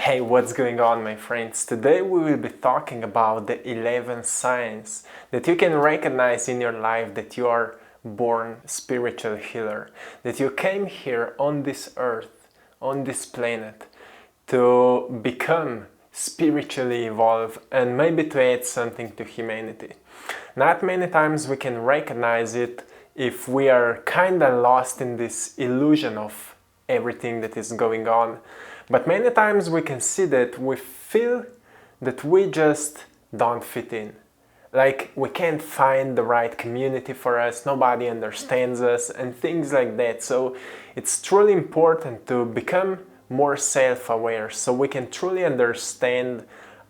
Hey, what's going on, my friends? Today we will be talking about the 11 signs that you can recognize in your life that you are born spiritual healer, that you came here on this earth, on this planet, to become spiritually evolved and maybe to add something to humanity. Not many times we can recognize it if we are kinda lost in this illusion of everything that is going on. But many times we can see that we feel that we just don't fit in. Like we can't find the right community for us, nobody understands us, and things like that. So it's truly important to become more self-aware so we can truly understand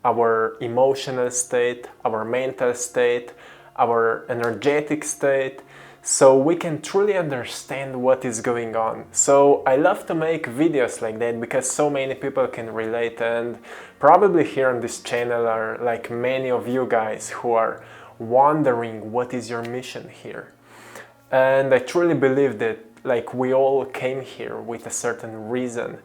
our emotional state, our mental state, our energetic state, so we can truly understand what is going on. So I love to make videos like that because so many people can relate, and probably here on this channel are like many of you guys who are wondering what is your mission here. And I truly believe that like we all came here with a certain reason.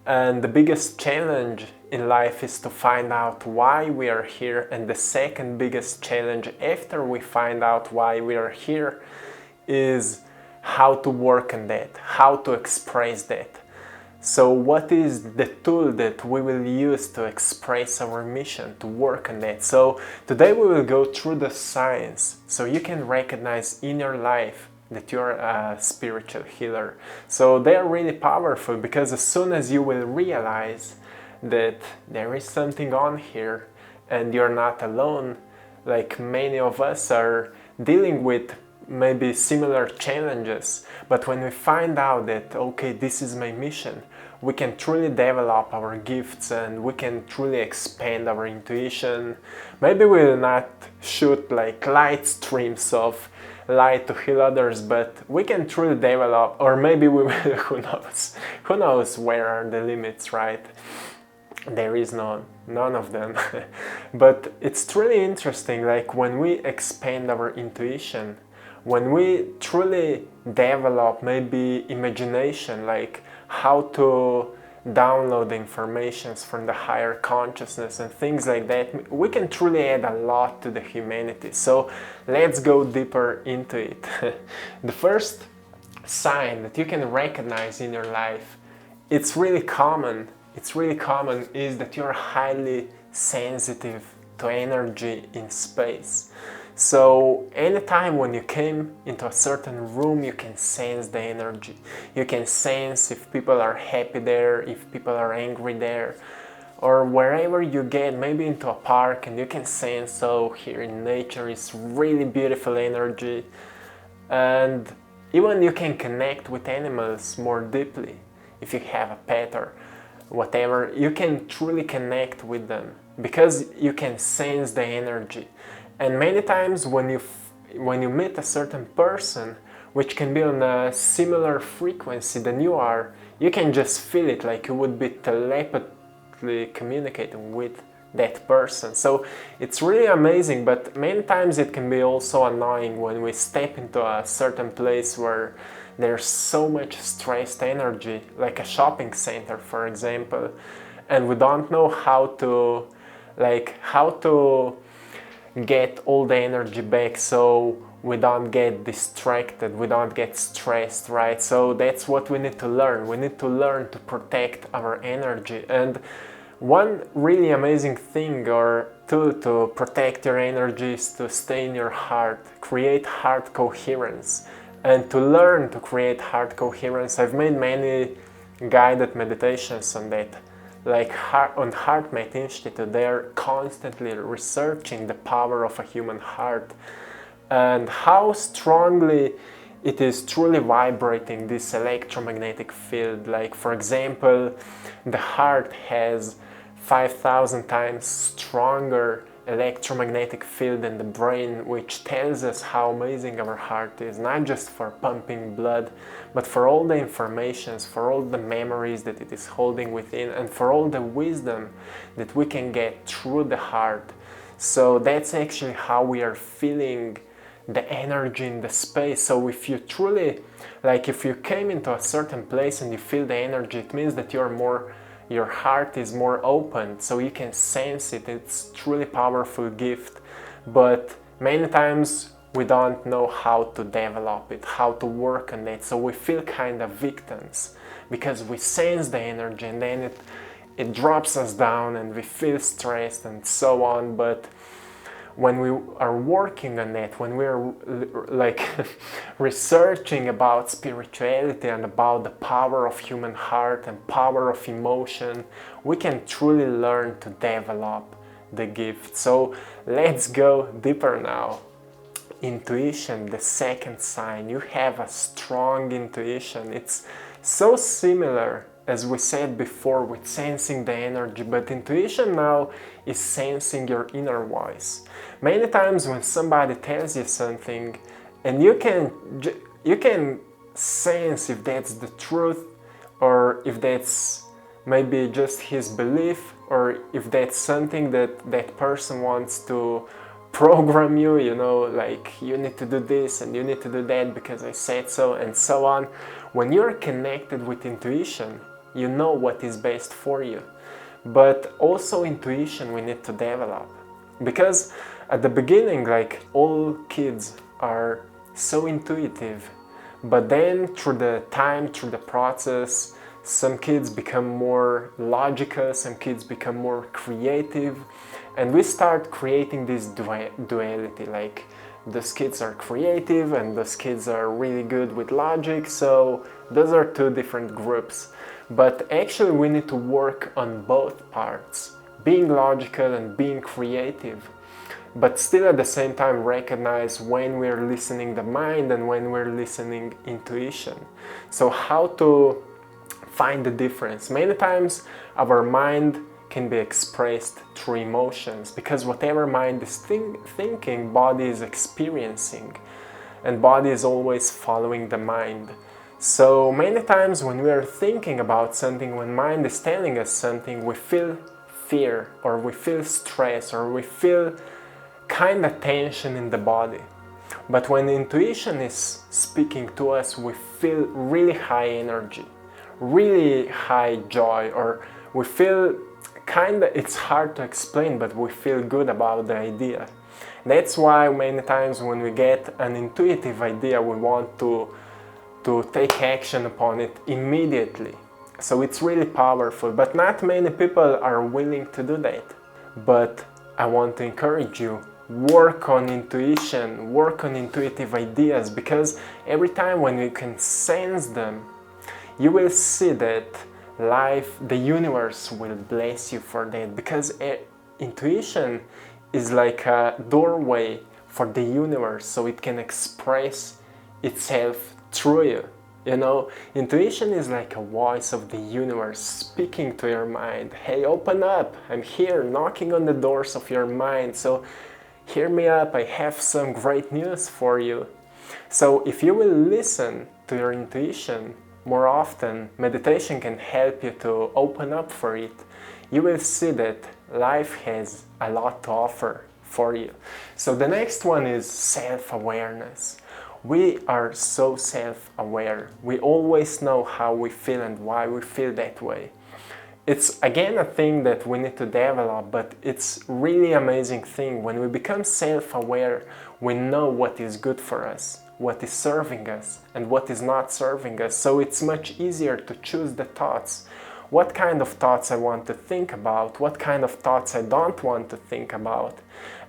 And the biggest challenge in life is to find out why we are here, and the second biggest challenge after we find out why we are here is how to work on that, how to express that. So what is the tool that we will use to express our mission, to work on that? So today we will go through the signs so you can recognize in your life that you're a spiritual healer. So they are really powerful because as soon as you will realize that there is something on here and you're not alone, like many of us are dealing with maybe similar challenges, but when we find out that okay, this is my mission, we can truly develop our gifts and we can truly expand our intuition. Maybe we will not shoot like light streams of light to heal others, but we can truly develop, or maybe we will, who knows where are the limits, right? There is none of them. But it's truly interesting, like when we expand our intuition, when we truly develop maybe imagination, like how to download informations from the higher consciousness and things like that, we can truly add a lot to the humanity. So let's go deeper into it. The first sign that you can recognize in your life, it's really common, is that you're highly sensitive to energy in space. So anytime when you came into a certain room, you can sense the energy. You can sense if people are happy there, if people are angry there, or wherever you get, maybe into a park, and you can sense, oh, here in nature is really beautiful energy. And even you can connect with animals more deeply. If you have a pet or whatever, you can truly connect with them because you can sense the energy. And many times when you meet a certain person which can be on a similar frequency than you are, you can just feel it, like you would be telepathically communicating with that person. So it's really amazing, but many times it can be also annoying when we step into a certain place where there's so much stressed energy, like a shopping center, for example, and we don't know how to get all the energy back so we don't get distracted, we don't get stressed, right? So that's what we need to learn. We need to learn to protect our energy. And one really amazing thing or tool to protect your energy is to stay in your heart, create heart coherence. And to learn to create heart coherence, I've made many guided meditations on that. Like on HeartMate Institute, they are constantly researching the power of a human heart and how strongly it is truly vibrating this electromagnetic field. Like for example, the heart has 5,000 times stronger electromagnetic field than the brain, which tells us how amazing our heart is, not just for pumping blood, but for all the informations, for all the memories that it is holding within, and for all the wisdom that we can get through the heart. So that's actually how we are feeling the energy in the space. So if you truly, like if you came into a certain place and you feel the energy, it means that you're more your heart is more open, so you can sense it. It's truly powerful gift, but many times we don't know how to develop it, how to work on it, so we feel kind of victims because we sense the energy and then it drops us down and we feel stressed and so on. But when we are working on it, when we're like researching about spirituality and about the power of human heart and power of emotion, we can truly learn to develop the gift. So let's go deeper now. Intuition, the second sign. You have a strong intuition. It's so similar, as we said before, with sensing the energy, but intuition now is sensing your inner voice. Many times when somebody tells you something and you can sense if that's the truth or if that's maybe just his belief or if that's something that that person wants to program you, you know, like you need to do this and you need to do that because I said so and so on. When you're connected with intuition, you know what is best for you. But also intuition we need to develop, because at the beginning, like, all kids are so intuitive, but then through the time, through the process, some kids become more logical, some kids become more creative, and we start creating this duality, like those kids are creative and those kids are really good with logic, so those are two different groups. But actually we need to work on both parts, being logical and being creative, but still at the same time recognize when we're listening the mind and when we're listening intuition. So how to find the difference? Many times our mind can be expressed through emotions, because whatever mind is thinking, body is experiencing, and body is always following the mind. So many times when we are thinking about something, when mind is telling us something, we feel fear or we feel stress or we feel kind of tension in the body. But when intuition is speaking to us, we feel really high energy, really high joy, or we feel kind of, it's hard to explain, but we feel good about the idea. That's why many times when we get an intuitive idea, we want to take action upon it immediately. So it's really powerful, but not many people are willing to do that. But I want to encourage you, work on intuition, work on intuitive ideas, because every time when you can sense them, you will see that life, the universe will bless you for that, because intuition is like a doorway for the universe, so it can express itself through you. You know, intuition is like a voice of the universe speaking to your mind. Hey, open up, I'm here knocking on the doors of your mind, so hear me up, I have some great news for you. So if you will listen to your intuition more often, meditation can help you to open up for it. You will see that life has a lot to offer for you. So the next one is self-awareness. We are so self-aware. We always know how we feel and why we feel that way. It's again a thing that we need to develop, but it's really amazing thing. When we become self-aware, we know what is good for us, what is serving us, and what is not serving us. So it's much easier to choose the thoughts. What kind of thoughts I want to think about, what kind of thoughts I don't want to think about.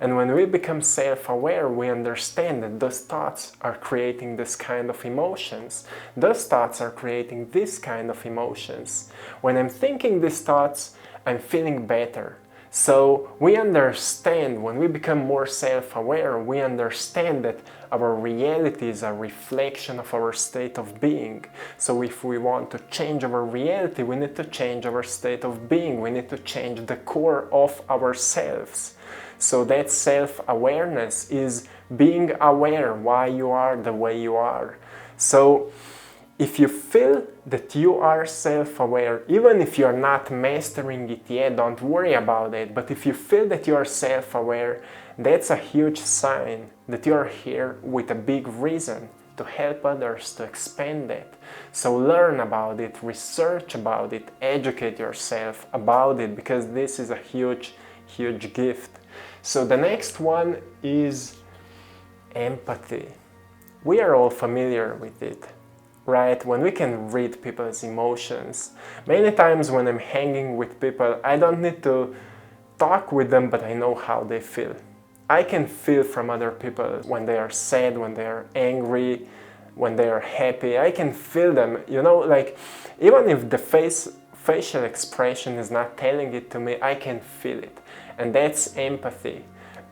And when we become self-aware, we understand that those thoughts are creating this kind of emotions. Those thoughts are creating this kind of emotions. When I'm thinking these thoughts, I'm feeling better. So we understand, when we become more self-aware, we understand that our reality is a reflection of our state of being. So if we want to change our reality, we need to change our state of being. We need to change the core of ourselves. So that self-awareness is being aware why you are the way you are. So if you feel that you are self-aware, even if you are not mastering it yet, don't worry about it. But if you feel that you are self-aware, that's a huge sign that you are here with a big reason. to help others to expand that. So learn about it, research about it, educate yourself about it, because this is a huge gift. So the next one is empathy. We are all familiar with it, right? When we can read people's emotions. Many times when I'm hanging with people, I don't need to talk with them, but I know how they feel. I can feel from other people when they are sad, when they are angry, when they are happy. I can feel them, you know, like even if the facial expression is not telling it to me, I can feel it. And that's empathy.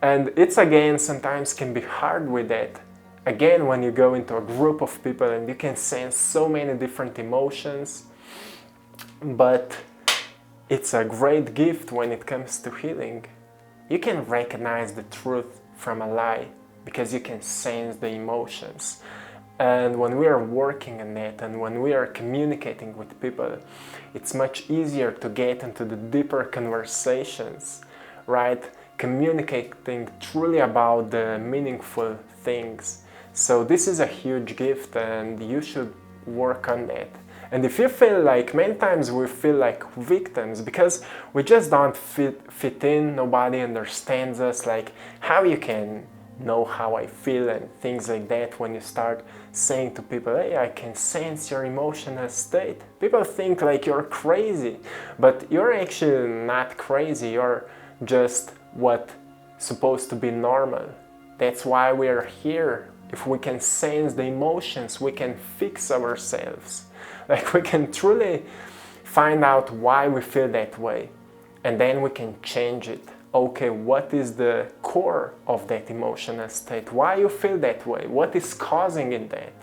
And it's again, sometimes can be hard with that. Again, when you go into a group of people and you can sense so many different emotions, but it's a great gift when it comes to healing. You can recognize the truth from a lie because you can sense the emotions. And when we are working on that and when we are communicating with people, it's much easier to get into the deeper conversations, right? Communicating truly about the meaningful things. So this is a huge gift and you should work on that. And if you feel like, many times we feel like victims because we just don't fit in, nobody understands us, like how you can know how I feel and things like that when you start saying to people, hey, I can sense your emotional state. People think like you're crazy, but you're actually not crazy, you're just what's supposed to be normal. That's why we're here. If we can sense the emotions, we can fix ourselves. Like we can truly find out why we feel that way, and then we can change it. Okay, what is the core of that emotional state? Why you feel that way? What is causing it that?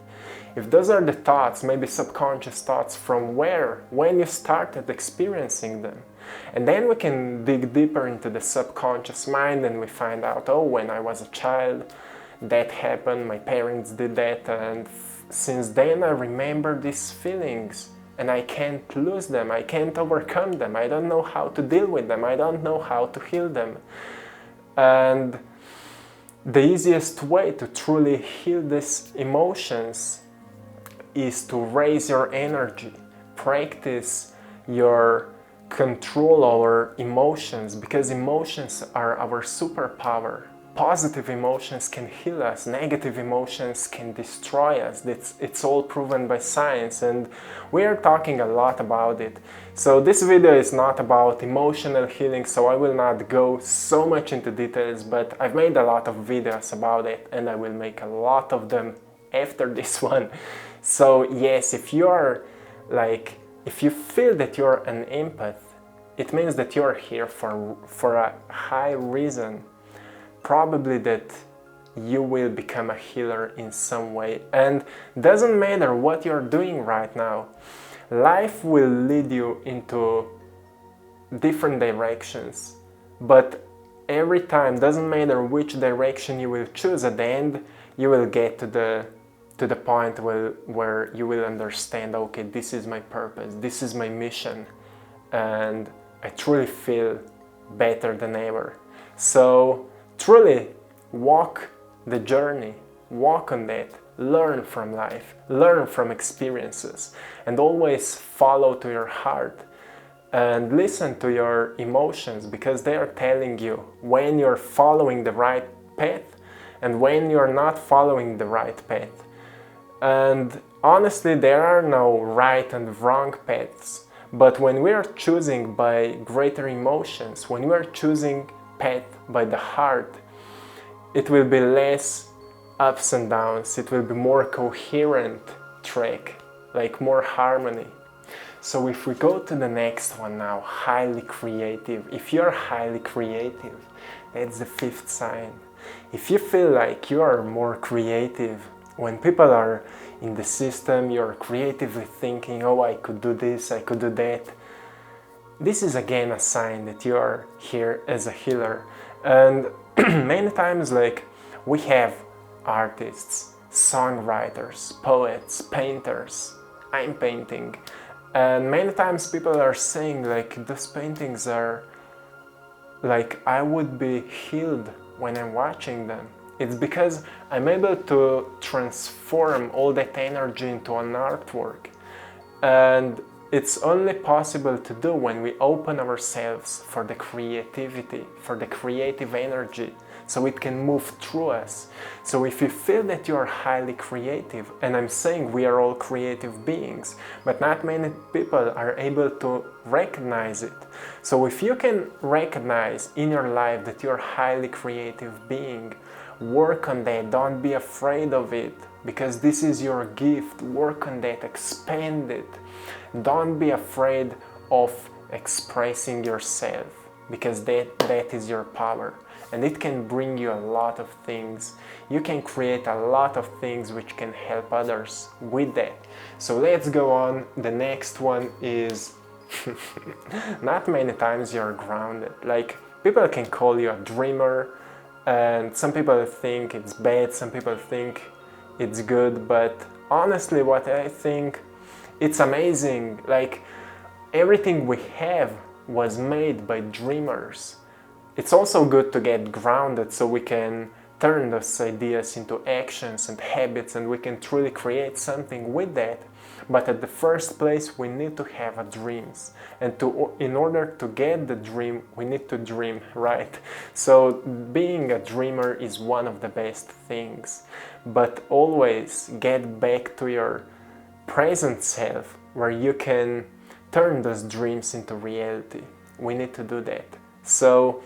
If those are the thoughts, maybe subconscious thoughts, from where, when you started experiencing them. And then we can dig deeper into the subconscious mind and we find out, oh, when I was a child, that happened, my parents did that, and since then I remember these feelings and I can't lose them, I can't overcome them, I don't know how to deal with them, I don't know how to heal them. And the easiest way to truly heal these emotions is to raise your energy, practice your control over emotions, because emotions are our superpower. Positive emotions can heal us, negative emotions can destroy us. It's all proven by science and we are talking a lot about it. So this video is not about emotional healing, so I will not go so much into details, but I've made a lot of videos about it and I will make a lot of them after this one. So yes, if you feel that you're an empath, it means that you're here for a high reason. Probably that you will become a healer in some way, and doesn't matter what you're doing right now, life will lead you into different directions, but every time, doesn't matter which direction you will choose, at the end you will get to the point where you will understand, okay, this is my purpose, this is my mission, and I truly feel better than ever. So truly walk the journey, walk on that, learn from life, learn from experiences, and always follow to your heart and listen to your emotions, because they are telling you when you're following the right path and when you're not following the right path. And honestly, there are no right and wrong paths, but when we are choosing by greater emotions, when we are choosing path by the heart, it will be less ups and downs, it will be more coherent track, like more harmony. So if we go to the next one now, highly creative. If you're highly creative, that's the fifth sign. If you feel like you are more creative, when people are in the system, you're creatively thinking, oh, I could do this, I could do that. This is again a sign that you are here as a healer. And many times, like, we have artists, songwriters, poets, painters. I'm painting, and many times people are saying like those paintings are like, I would be healed when I'm watching them. It's because I'm able to transform all that energy into an artwork. And it's only possible to do when we open ourselves for the creativity, for the creative energy, so it can move through us. So if you feel that you are highly creative, and I'm saying we are all creative beings, but not many people are able to recognize it. So if you can recognize in your life that you're a highly creative being, work on that, don't be afraid of it, because this is your gift. Work on that, expand it. Don't be afraid of expressing yourself, because that is your power, and it can bring you a lot of things. You can create a lot of things which can help others with that. So let's go on. The next one is not many times you're grounded. Like, people can call you a dreamer, and some people think it's bad, some people think it's good, but honestly, what I think, it's amazing. Like, everything we have was made by dreamers. It's also good to get grounded so we can turn those ideas into actions and habits, and we can truly create something with that. But at the first place, we need to have a dreams, and in order to get the dream, we need to dream, right? So being a dreamer is one of the best things, but always get back to your present self, where you can turn those dreams into reality. We need to do that. So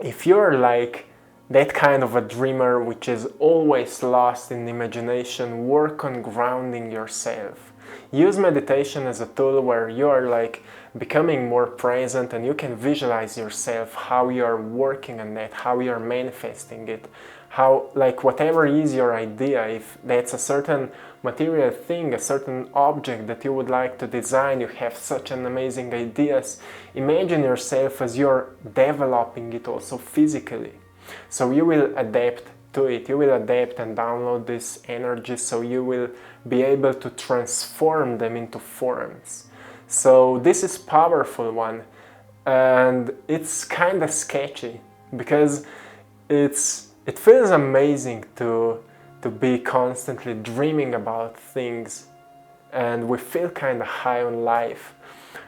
if you're like that kind of a dreamer which is always lost in imagination, work on grounding yourself. Use meditation as a tool where you are like becoming more present, and you can visualize yourself, how you are working on that, how you are manifesting it, how, like, whatever is your idea, if that's a certain material thing, a certain object that you would like to design, you have such an amazing ideas, imagine yourself as you're developing it also physically. So you will adapt to it, you will adapt and download this energy, so you will be able to transform them into forms. So this is powerful one, and it's kind of sketchy, because it feels amazing to be constantly dreaming about things, and we feel kind of high on life.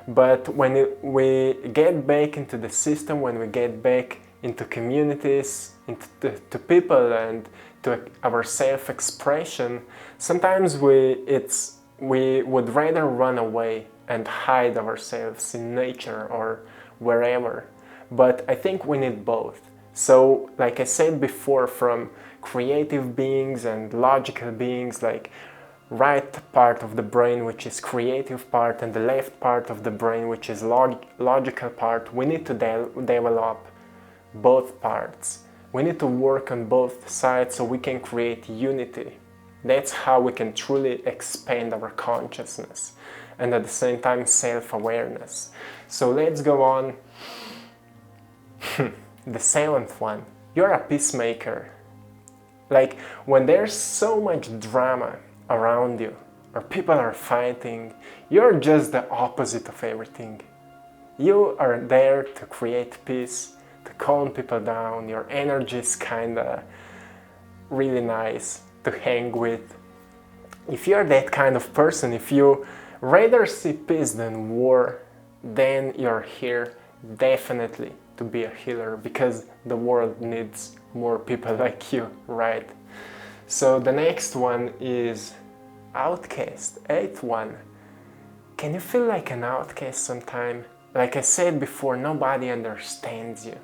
But when we get back into the system, when we get back into communities, to people, and to our self-expression, sometimes we would rather run away and hide ourselves in nature or wherever. But I think we need both. So, like I said before, from creative beings and logical beings, like right part of the brain, which is creative part, and the left part of the brain, which is logical part, we need to develop both parts. We need to work on both sides so we can create unity. That's how we can truly expand our consciousness, and at the same time self-awareness. So let's go on. The seventh one, you're a peacemaker. Like, when there's so much drama around you, or people are fighting, you're just the opposite of everything. You are there to create peace, to calm people down. Your energy is kinda really nice to hang with. If you're that kind of person, if you rather see peace than war, then you're here definitely to be a healer, because the world needs more people like you, right? So the next one is Outcast, 8th one. Can you feel like an outcast sometime? Like I said before, nobody understands you.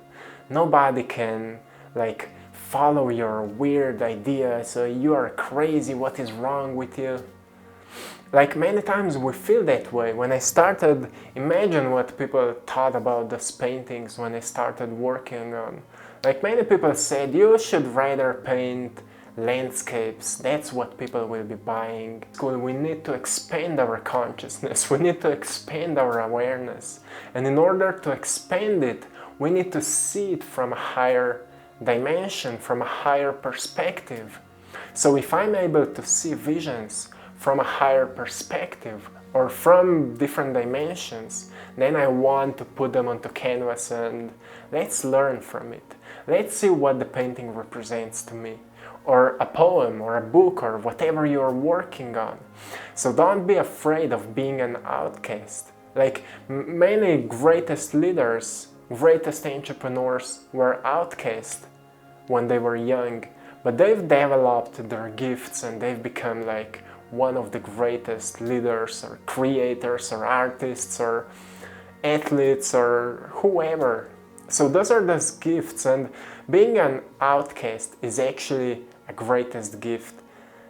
Nobody can like follow your weird ideas. So you are crazy, what is wrong with you? Like, many times we feel that way. When I started, imagine what people thought about those paintings when I started working on. Like, many people said, you should rather paint landscapes, that's what people will be buying. So we need to expand our consciousness, we need to expand our awareness. And in order to expand it, we need to see it from a higher dimension, from a higher perspective. So if I'm able to see visions from a higher perspective or from different dimensions, then I want to put them onto canvas and let's learn from it. Let's see what the painting represents to me, or a poem, or a book, or whatever you're working on. So don't be afraid of being an outcast. Like many greatest leaders, greatest entrepreneurs were outcast when they were young, but they've developed their gifts and they've become like one of the greatest leaders or creators or artists or athletes or whoever. So those are those gifts, and being an outcast is actually a greatest gift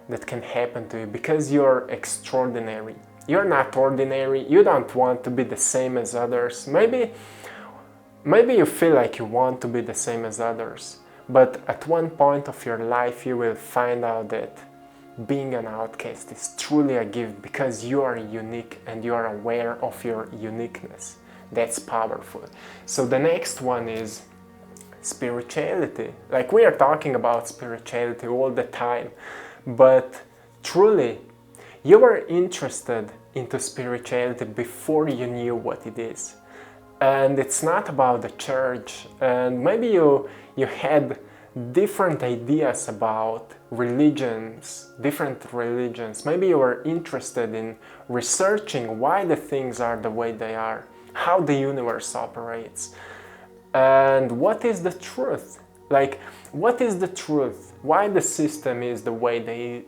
that can happen to you because you're extraordinary. You're not ordinary. You don't want to be the same as others. Maybe you feel like you want to be the same as others, but at one point of your life you will find out that being an outcast is truly a gift because you are unique and you are aware of your uniqueness. That's powerful. So the next one is spirituality. Like we are talking about spirituality all the time, but truly you were interested into spirituality before you knew what it is. And it's not about the church, and maybe you had different ideas about religions, different religions. Maybe you were interested in researching why the things are the way they are, how the universe operates, and what is the truth. Like, what is the truth? Why the system is the way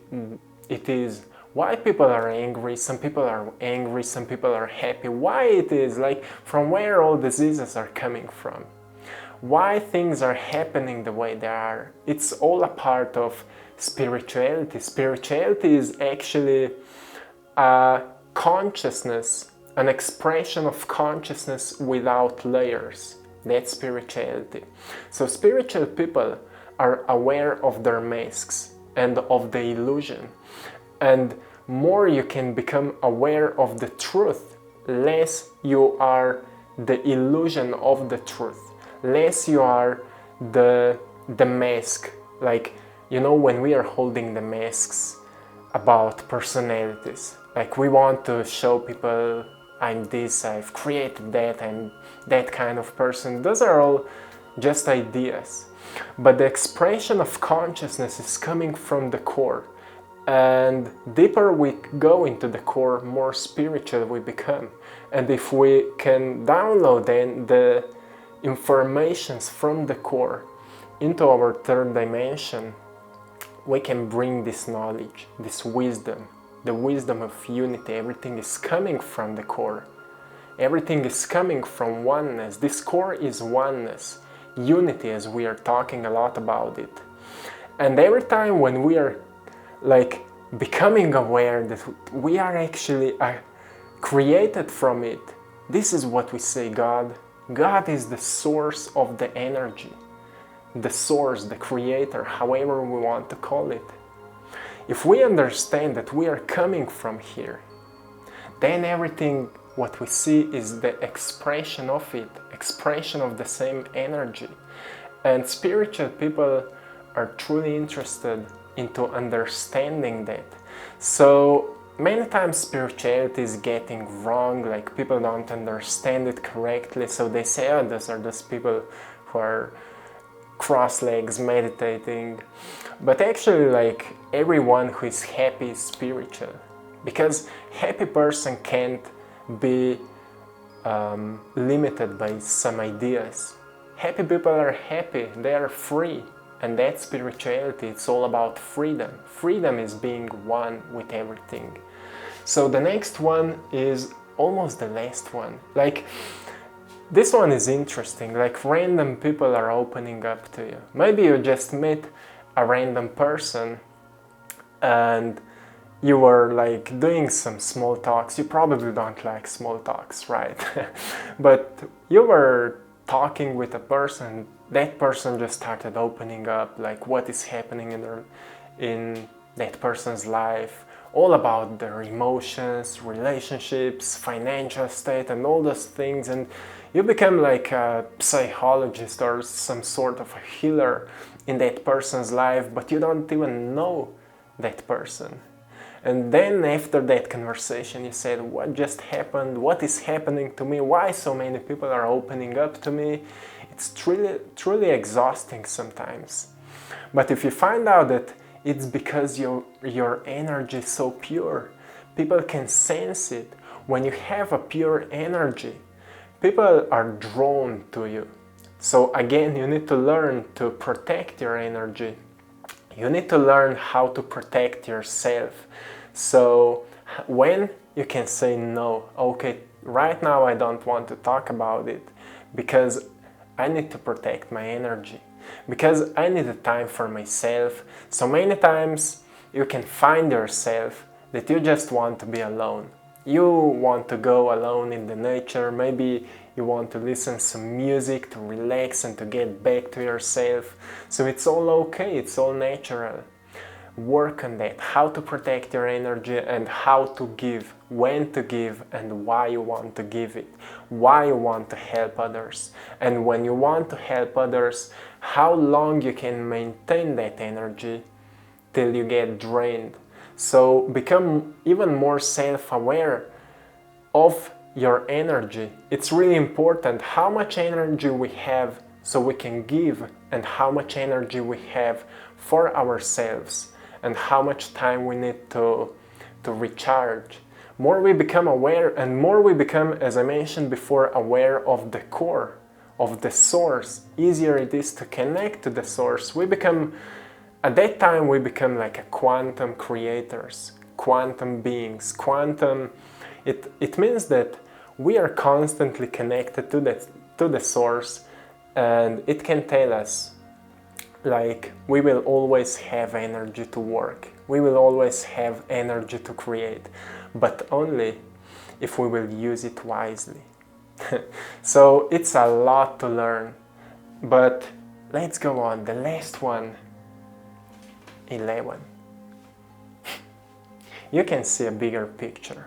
it is? Why people are angry? Some people are angry, some people are happy. Why it is? Like, from where all diseases are coming from? Why things are happening the way they are? It's all a part of spirituality. Spirituality is actually a consciousness, an expression of consciousness without layers. That's spirituality. So spiritual people are aware of their masks and of the illusion. And more you can become aware of the truth, less you are the illusion of the truth, less you are the mask. Like, you know, when we are holding the masks about personalities, like we want to show people, I'm this, I've created that, I'm that kind of person. Those are all just ideas. But the expression of consciousness is coming from the core. And deeper we go into the core, more spiritual we become. And if we can download then the informations from the core into our third dimension, we can bring this knowledge, this wisdom, the wisdom of unity. Everything is coming from the core. Everything is coming from oneness. This core is oneness, unity, as we are talking a lot about it. And every time when we are like becoming aware that we are actually created from it, this is what we say God. God is the source of the energy, the source, the creator, however we want to call it. If we understand that we are coming from here, then everything what we see is the expression of it, expression of the same energy. And spiritual people are truly interested into understanding that. So many times spirituality is getting wrong, like people don't understand it correctly, so they say, oh, those are those people who are cross legs meditating. But actually, like, everyone who is happy is spiritual, because happy person can't be limited by some ideas. Happy people are happy, they are free. And that's spirituality. It's all about freedom. Freedom is being one with everything. So the next one is almost the last one. Like, this one is interesting. Like, random people are opening up to you. Maybe you just met a random person and you were like doing some small talks. You probably don't like small talks, right? But you were talking with a person, that person just started opening up, like what is happening in that person's life, all about their emotions, relationships, financial state, and all those things. And you become like a psychologist or some sort of a healer in that person's life, but you don't even know that person. And then after that conversation you said, what just happened? What is happening to me? Why so many people are opening up to me? It's truly exhausting sometimes. But if you find out that it's because your energy is so pure, people can sense it. When you have a pure energy, people are drawn to you. So again, you need to learn to protect your energy. You need to learn how to protect yourself. So when you can say no, okay, right now I don't want to talk about it because I need to protect my energy, because I need the time for myself. So many times you can find yourself that you just want to be alone. You want to go alone in the nature, maybe you want to listen to some music to relax and to get back to yourself. So it's all okay, it's all natural. Work on that, how to protect your energy and how to give, when to give and why you want to give it, why you want to help others. And when you want to help others, how long you can maintain that energy till you get drained. So become even more self-aware of your energy. It's really important how much energy we have so we can give, and how much energy we have for ourselves, and how much time we need to recharge. More we become aware, and more we become, as I mentioned before, aware of the core, of the source, easier it is to connect to the source. We become, at that time, we become like a quantum creators, quantum beings, quantum. It means that we are constantly connected to the source, and it can tell us, like, we will always have energy to work, we will always have energy to create, but only if we will use it wisely. So it's a lot to learn, but let's go on. The last one, 11. You can see a bigger picture.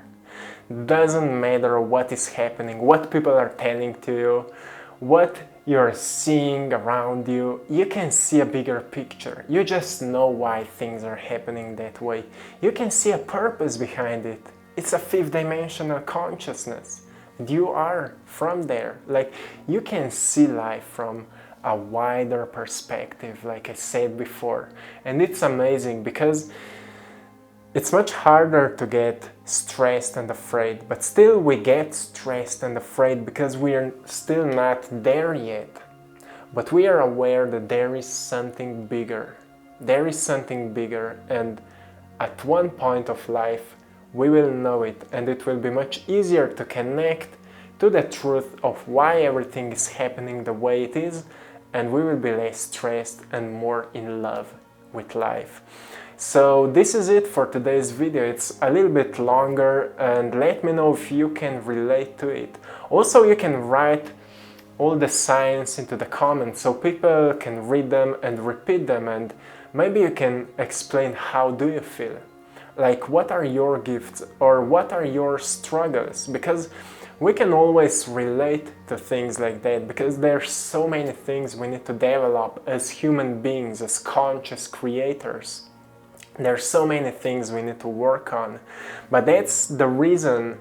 Doesn't matter what is happening, what people are telling to you, what you're seeing around you, you can see a bigger picture. You just know why things are happening that way. You can see a purpose behind it. It's a fifth dimensional consciousness. You are from there. Like, you can see life from a wider perspective, like I said before. And it's amazing because it's much harder to get stressed and afraid, but still we get stressed and afraid because we are still not there yet. But we are aware that there is something bigger. There is something bigger, and at one point of life we will know it, and it will be much easier to connect to the truth of why everything is happening the way it is, and we will be less stressed and more in love with life. So this is it for today's video. It's a little bit longer, and let me know if you can relate to it. Also, you can write all the signs into the comments so people can read them and repeat them, and maybe you can explain how do you feel. Like, what are your gifts or what are your struggles? Because we can always relate to things like that, because there's so many things we need to develop as human beings, as conscious creators. There's so many things we need to work on. But that's the reason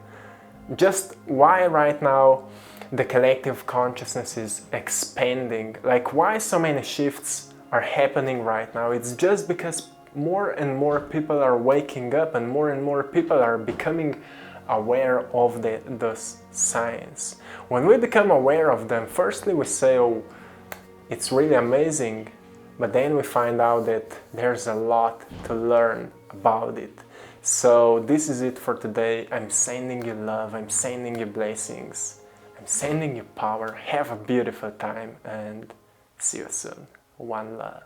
just why right now the collective consciousness is expanding. Like, why so many shifts are happening right now? It's just because more and more people are waking up, and more people are becoming aware of those signs. When we become aware of them, firstly we say, oh, it's really amazing, but then we find out that there's a lot to learn about it. So this is it for today. I'm sending you love, I'm sending you blessings, I'm sending you power. Have a beautiful time, and see you soon. One love.